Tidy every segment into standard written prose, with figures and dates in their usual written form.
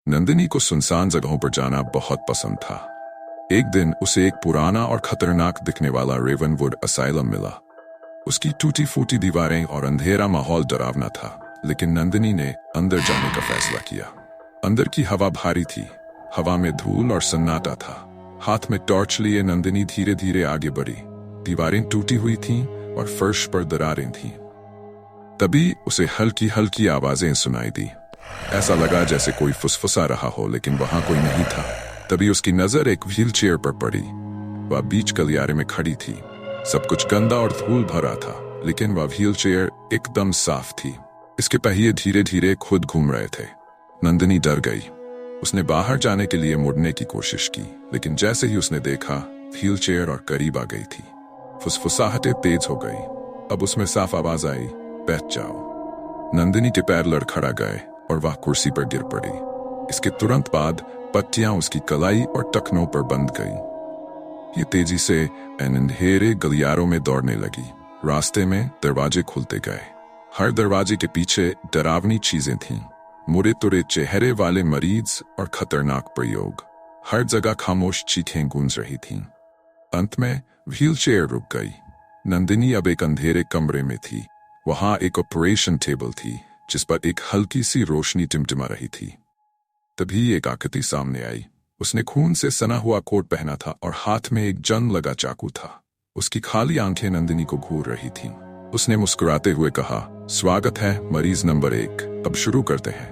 नंदिनी को सुनसान जगहों पर जाना बहुत पसंद था। एक दिन उसे एक पुराना और खतरनाक दिखने वाला रेवनवुड असाइलम मिला। उसकी टूटी फूटी दीवारें और अंधेरा माहौल डरावना था, लेकिन नंदिनी ने अंदर जाने का फैसला किया। अंदर की हवा भारी थी, हवा में धूल और सन्नाटा था। हाथ में टॉर्च लिए नंदिनी धीरे धीरे आगे बढ़ी। दीवारें टूटी हुई थीं और फर्श पर दरारें थीं। तभी उसे हल्की हल्की आवाजें सुनाई दी। ऐसा लगा जैसे कोई फुसफुसा रहा हो, लेकिन वहां कोई नहीं था। तभी उसकी नजर एक व्हीलचेयर पर पड़ी। वह बीच गलियारे में खड़ी थी। सब कुछ गंदा और धूल भरा था, लेकिन वह व्हीलचेयर एकदम साफ थी। इसके पहिए धीरे धीरे खुद घूम रहे थे। नंदिनी डर गई। उसने बाहर जाने के लिए मुड़ने की कोशिश की, लेकिन जैसे ही उसने देखा, व्हीलचेयर और करीब आ गई थी। फुसफुसाहटें तेज हो गई। अब उसमें साफ आवाज आई, बैठ जाओ। नंदिनी के पैर लड़खड़ा गए और वह कुर्सी पर गिर पड़ी। इसके तुरंत बाद पट्टियां उसकी कलाई और टखनों पर बंध गईं। ये तेजी से अंधेरे गलियारों में दौड़ने लगी। रास्ते में दरवाजे खुलते गए। हर दरवाजे के पीछे डरावनी चीजें थीं। मुड़े तुड़े चेहरे वाले मरीज और खतरनाक प्रयोग। हर जगह खामोश चीखें गूंज रही थीं। अंत में व्हीलचेयर रुक गई। नंदिनी अब एक अंधेरे कमरे में थी। वहां एक ऑपरेशन टेबल थी, जिस पर एक हल्की सी रोशनी टिमटिमा रही थी। तभी एक आकृति सामने आई। उसने खून से सना हुआ कोट पहना था और हाथ में एक जंग लगा चाकू था। उसकी खाली आंखें नंदिनी को घूर रही थीं। उसने मुस्कुराते हुए कहा, स्वागत है मरीज नंबर 1, अब शुरू करते हैं।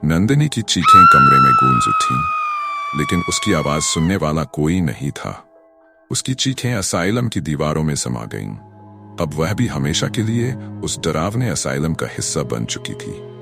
नंदिनी की चीखें कमरे में गूंज उठीं, लेकिन उसकी आवाज सुनने वाला कोई नहीं था। उसकी चीखें असाइलम की दीवारों में समा गईं। अब वह भी हमेशा के लिए उस डरावने असाइलम का हिस्सा बन चुकी थी।